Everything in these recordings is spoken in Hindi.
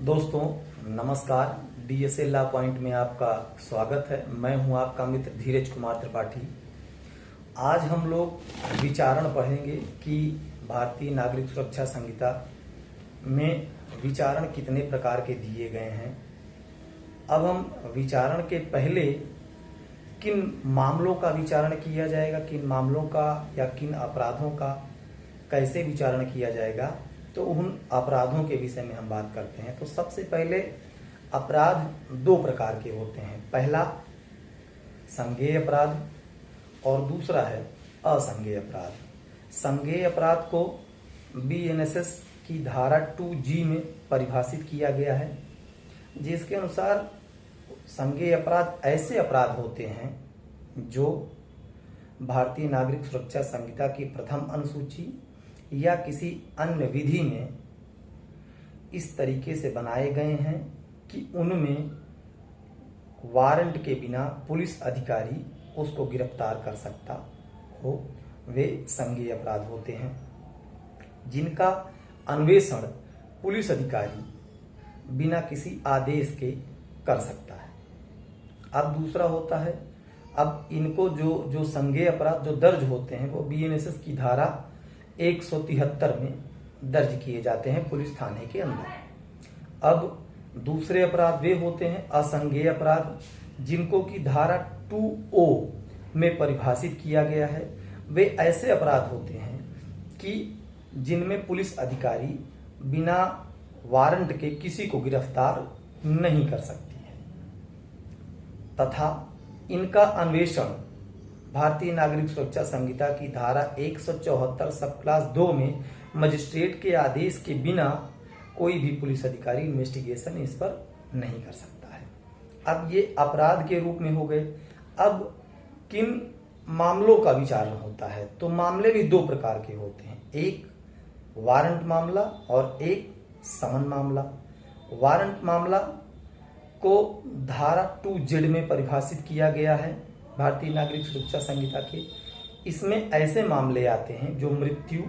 दोस्तों नमस्कार। डीएसए लॉ पॉइंट में आपका स्वागत है। मैं हूं आपका मित्र धीरज कुमार त्रिपाठी। आज हम लोग विचारण पढ़ेंगे कि भारतीय नागरिक सुरक्षा संहिता में विचारण कितने प्रकार के दिए गए हैं। अब हम विचारण के पहले किन मामलों का विचारण किया जाएगा, किन मामलों का या किन अपराधों का कैसे विचारण किया जाएगा, तो उन अपराधों के विषय में हम बात करते हैं। तो सबसे पहले अपराध दो प्रकार के होते हैं। पहला संज्ञेय अपराध और दूसरा है असंज्ञेय अपराध। संज्ञेय अपराध को बीएनएसएस की धारा 2G में परिभाषित किया गया है, जिसके अनुसार संज्ञेय अपराध ऐसे अपराध होते हैं जो भारतीय नागरिक सुरक्षा संहिता की प्रथम अनुसूची या किसी अन्य विधि में इस तरीके से बनाए गए हैं कि उनमें वारंट के बिना पुलिस अधिकारी उसको गिरफ्तार कर सकता हो, वे संज्ञेय अपराध होते हैं, जिनका अन्वेषण पुलिस अधिकारी बिना किसी आदेश के कर सकता है। अब दूसरा होता है, अब इनको जो संज्ञेय अपराध जो दर्ज होते हैं वो बीएनएसएस की धारा 173 में दर्ज किए जाते हैं पुलिस थाने के अंदर। अब दूसरे अपराध वे होते हैं असंज्ञेय अपराध, जिनको की धारा 2O में परिभाषित किया गया है। वे ऐसे अपराध होते हैं कि जिनमें पुलिस अधिकारी बिना वारंट के किसी को गिरफ्तार नहीं कर सकती है तथा इनका अन्वेषण भारतीय नागरिक सुरक्षा संहिता की धारा 174 सब क्लास 2 में मजिस्ट्रेट के आदेश के बिना कोई भी पुलिस अधिकारी इन्वेस्टिगेशन इस पर नहीं कर सकता है। अब ये अपराध के रूप में हो गए। अब किन मामलों का विचारण होता है, तो मामले भी दो प्रकार के होते हैं, एक वारंट मामला और एक समन मामला। वारंट मामला को धारा 2Z में परिभाषित किया गया है भारतीय नागरिक सुरक्षा संहिता के। इसमें ऐसे मामले आते हैं जो मृत्यु,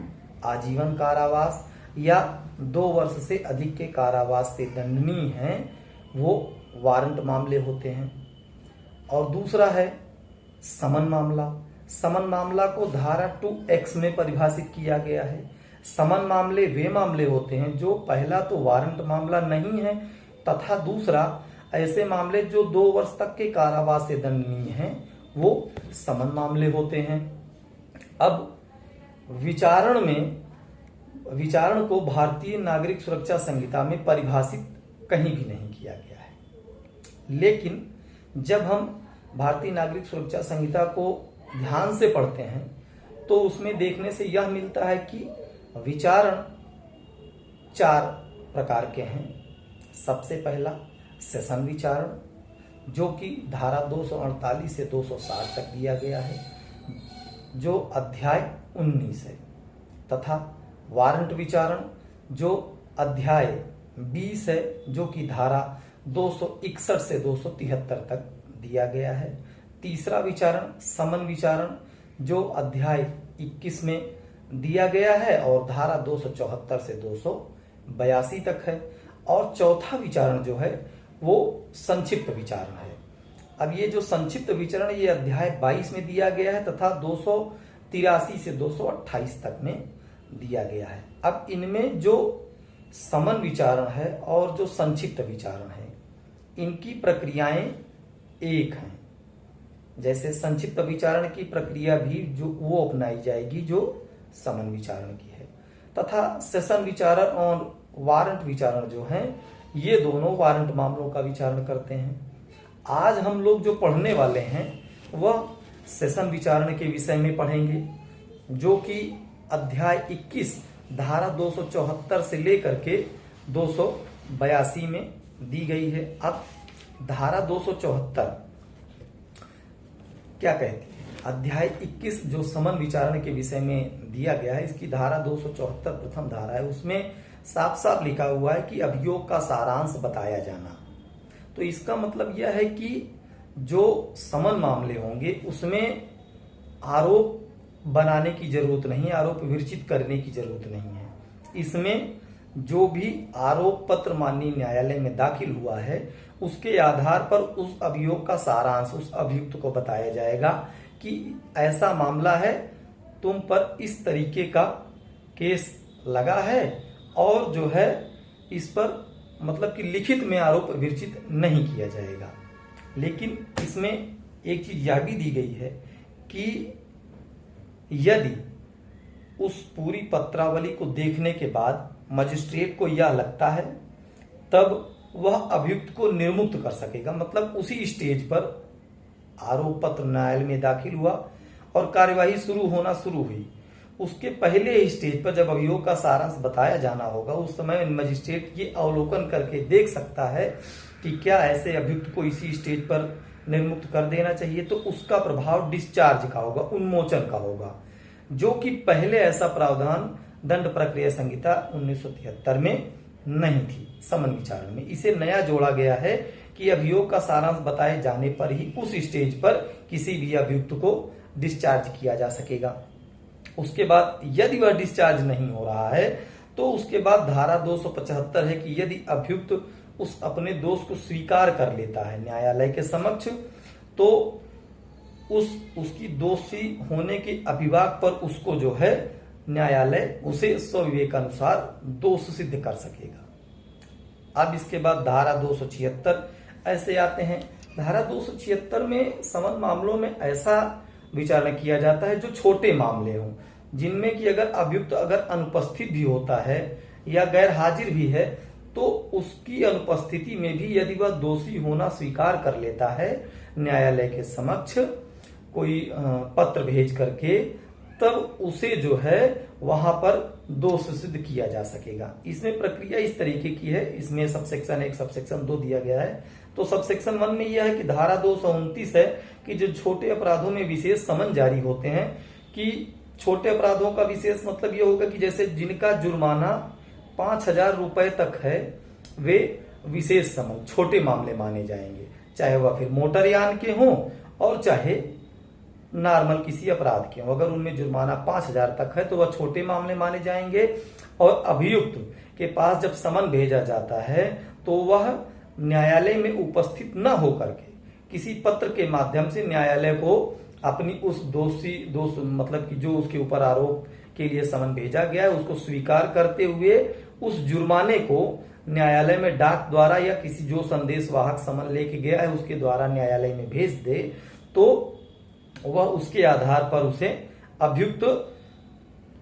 आजीवन कारावास या 2 वर्ष से अधिक के कारावास से दंडनीय हैं, वो वारंट मामले होते हैं। और दूसरा है समन मामला। समन मामला को धारा 2X में परिभाषित किया गया है। समन मामले वे मामले होते हैं जो पहला तो वारंट मामला नहीं है तथा दूसरा ऐसे मामले जो 2 वर्ष तक के कारावास से दंडनीय हैं, वो समन मामले होते हैं। अब विचारण को भारतीय नागरिक सुरक्षा संहिता में परिभाषित कहीं भी नहीं किया गया है, लेकिन जब हम भारतीय नागरिक सुरक्षा संहिता को ध्यान से पढ़ते हैं तो उसमें देखने से यह मिलता है कि विचारण 4 प्रकार के हैं। सबसे पहला सेशन विचारण, जो कि धारा 248 से 260 तक दिया गया है, जो अध्याय 19 है, तथा वारंट विचारण जो अध्याय 20 है, जो कि धारा 261 से 273 तक दिया गया है। तीसरा विचारण समन विचारण जो अध्याय 21 में दिया गया है और धारा 274 से 282 तक है। और चौथा विचारण जो है वो संक्षिप्त विचारण है। अब ये जो संक्षिप्त विचारण ये अध्याय 22 में दिया गया है तथा 283 से 228 तक में दिया गया है। अब इनमें जो समन विचारण है और जो संक्षिप्त विचारण है, इनकी प्रक्रियाएं एक हैं। जैसे संक्षिप्त विचारण की प्रक्रिया भी जो वो अपनाई जाएगी जो समन विचारण की है, तथा सेशन विचारण और वारंट विचारण जो है ये दोनों वारंट मामलों का विचारण करते हैं। आज हम लोग जो पढ़ने वाले हैं वह सेशन विचारण के विषय में पढ़ेंगे, जो कि अध्याय 21 धारा 274 से लेकर के 282 में दी गई है। अब धारा 274 क्या कहती है? अध्याय 21 जो समन विचारण के विषय में दिया गया है, इसकी धारा 274 प्रथम धारा है, उसमें साफ साफ लिखा हुआ है कि अभियोग का सारांश बताया जाना। तो इसका मतलब यह है कि जो समन मामले होंगे उसमें आरोप बनाने की जरूरत नहीं, आरोप विरचित करने की जरूरत नहीं है। इसमें जो भी आरोप पत्र माननीय न्यायालय में दाखिल हुआ है उसके आधार पर उस अभियोग का सारांश उस अभियुक्त को बताया जाएगा कि ऐसा मामला है, तुम पर इस तरीके का केस लगा है और जो है इस पर मतलब कि लिखित में आरोप विरचित नहीं किया जाएगा। लेकिन इसमें एक चीज यह भी दी गई है कि यदि उस पूरी पत्रावली को देखने के बाद मजिस्ट्रेट को यह लगता है तब वह अभियुक्त को निर्मुक्त कर सकेगा। मतलब उसी स्टेज पर आरोप पत्र न्यायालय में दाखिल हुआ और कार्यवाही शुरू हुई, उसके पहले स्टेज पर जब अभियोग का सारांश बताया जाना होगा उस समय मजिस्ट्रेट ये अवलोकन करके देख सकता है कि क्या ऐसे अभियुक्त को इसी स्टेज पर निर्मुक्त कर देना चाहिए, तो उसका प्रभाव डिस्चार्ज का होगा, उन्मोचन का होगा, जो कि पहले ऐसा प्रावधान दंड प्रक्रिया संहिता 1973 में नहीं थी समन विचारण में। इसे नया जोड़ा गया है कि अभियोग का सारांश बताए जाने पर ही उस स्टेज पर किसी भी अभियुक्त को डिस्चार्ज किया जा सकेगा। उसके बाद यदि वह डिस्चार्ज नहीं हो रहा है तो उसके बाद धारा 275 है कि यदि अभियुक्त उस अपने दोष को स्वीकार कर लेता है न्यायालय के समक्ष तो उसकी दोषी होने के अभिभाग पर उसको जो है न्यायालय उसे स्वविवेकानुसार दोष सिद्ध कर सकेगा। अब इसके बाद धारा 276 ऐसे आते हैं। धारा 276 में समन मामलों में ऐसा विचारण किया जाता है जो छोटे मामले हों, जिनमें कि अगर अभियुक्त अगर अनुपस्थित भी होता है या गैर हाजिर भी है तो उसकी अनुपस्थिति में भी यदि वह दोषी होना स्वीकार कर लेता है न्यायालय के समक्ष कोई पत्र भेज करके, तब उसे जो है वहां पर दोष सिद्ध किया जा सकेगा। इसमें प्रक्रिया इस तरीके की है, इसमें सबसेक्शन 1 सबसेक्शन 2 दिया गया है। तो सबसेक्शन 1 में यह है कि धारा 229 है कि जो छोटे अपराधों में विशेष समन जारी होते हैं, कि छोटे अपराधों का विशेष मतलब यह होगा कि जैसे जिनका जुर्माना 5,000 रुपए तक है वे विशेष समन छोटे मामले माने जाएंगे, चाहे वह फिर मोटरयान के हों और चाहे नॉर्मल किसी अपराध के हों। अगर उनमें जुर्माना 5,000 तक है तो वह छोटे मामले माने जाएंगे। और अभियुक्त के पास जब समन भेजा जाता है तो वह न्यायालय में उपस्थित न होकर के किसी पत्र के माध्यम से न्यायालय को अपनी उस दोष मतलब कि जो उसके ऊपर आरोप के लिए समन भेजा गया है उसको स्वीकार करते हुए उस जुर्माने को न्यायालय में डाक द्वारा या किसी जो संदेश वाहक समन लेके गया है उसके द्वारा न्यायालय में भेज दे, तो वह उसके आधार पर उसे अभियुक्त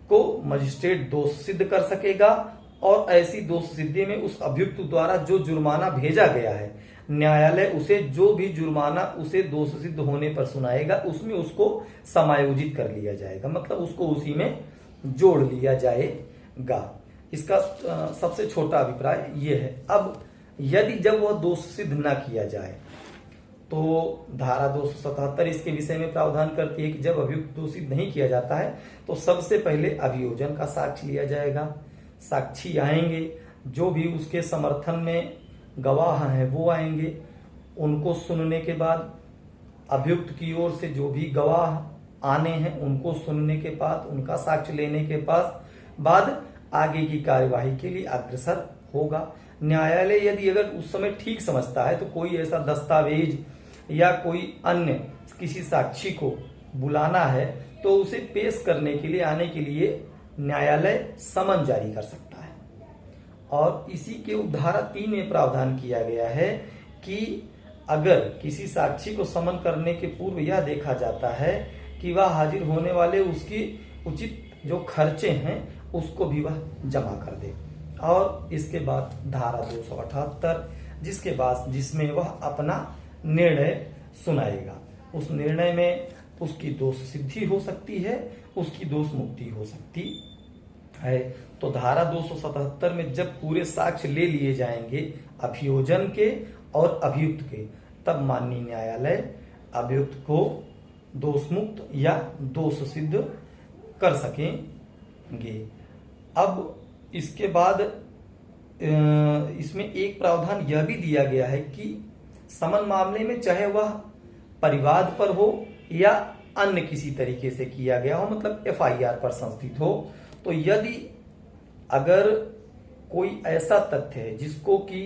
को मजिस्ट्रेट दोष सिद्ध कर सकेगा। और ऐसी दोष सिद्धि में उस अभियुक्त द्वारा जो जुर्माना भेजा गया है न्यायालय उसे जो भी जुर्माना उसे दोष सिद्ध होने पर सुनाएगा उसमें उसको समायोजित कर लिया जाएगा, मतलब उसको उसी में जोड़ लिया जाएगा। इसका सबसे छोटा अभिप्राय ये है। अब यदि जब वह दोष सिद्ध न किया जाए तो धारा 277 इसके विषय में प्रावधान करती है कि जब अभियुक्त दोषी नहीं किया जाता है तो सबसे पहले अभियोजन का साक्ष्य लिया जाएगा। साक्षी आएंगे, जो भी उसके समर्थन में गवाह हैं वो आएंगे। उनको सुनने के बाद अभियुक्त की ओर से जो भी गवाह आने हैं उनको सुनने के बाद उनका साक्ष्य लेने के बाद आगे की कार्यवाही के लिए अग्रसर होगा। न्यायालय यदि अगर उस समय ठीक समझता है तो कोई ऐसा दस्तावेज या कोई अन्य किसी साक्षी को बुलाना है तो उसे पेश करने के लिए आने के लिए न्यायालय समन जारी कर सकता है। और इसी के धारा 3 में प्रावधान किया गया है कि अगर किसी साक्षी को समन करने के पूर्व यह देखा जाता है कि वह हाजिर होने वाले उसकी उचित जो खर्चे हैं उसको भी वह जमा कर दे। और इसके बाद धारा 278 जिसमें वह अपना निर्णय सुनाएगा। उस निर्णय में उसकी दोष सिद्धि हो सकती है, उसकी दोष मुक्ति हो सकती है। तो धारा 277 में जब पूरे साक्ष्य ले लिए जाएंगे अभियोजन के और अभियुक्त के, तब माननीय न्यायालय अभियुक्त को दोष मुक्त या दोष सिद्ध कर सकेंगे। अब इसके बाद इसमें एक प्रावधान यह भी दिया गया है कि समन मामले में चाहे वह परिवाद पर हो या अन्य किसी तरीके से किया गया हो, मतलब FIR पर संस्थित हो, तो यदि अगर कोई ऐसा तथ्य है जिसको कि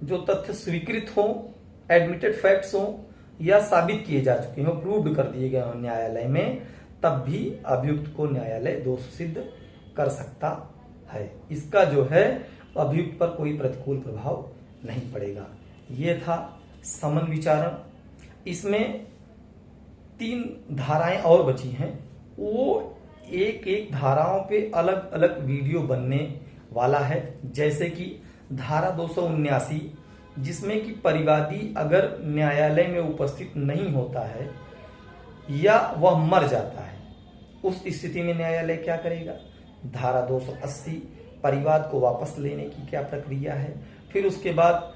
जो तथ्य स्वीकृत हो, एडमिटेड फैक्ट्स हो या साबित किए जा चुके हो, प्रूव्ड कर दिए गए हो न्यायालय में, तब भी अभियुक्त को न्यायालय दोष सिद्ध कर सकता है। इसका जो है अभियुक्त पर कोई प्रतिकूल प्रभाव नहीं पड़ेगा। ये था समन विचारण। इसमें 3 धाराएं और बची हैं, वो एक एक धाराओं पे अलग अलग वीडियो बनने वाला है। जैसे कि धारा 279, जिसमें कि परिवादी अगर न्यायालय में उपस्थित नहीं होता है या वह मर जाता है, उस स्थिति में न्यायालय क्या करेगा। धारा 280, परिवाद को वापस लेने की क्या प्रक्रिया है। फिर उसके बाद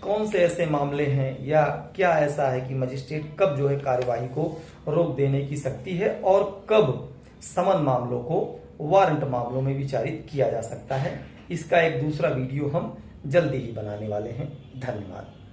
कौन से ऐसे मामले हैं या क्या ऐसा है कि मजिस्ट्रेट कब जो है कार्यवाही को रोक देने की शक्ति है और कब समन मामलों को वारंट मामलों में विचारित किया जा सकता है। इसका एक दूसरा वीडियो हम जल्दी ही बनाने वाले हैं। धन्यवाद।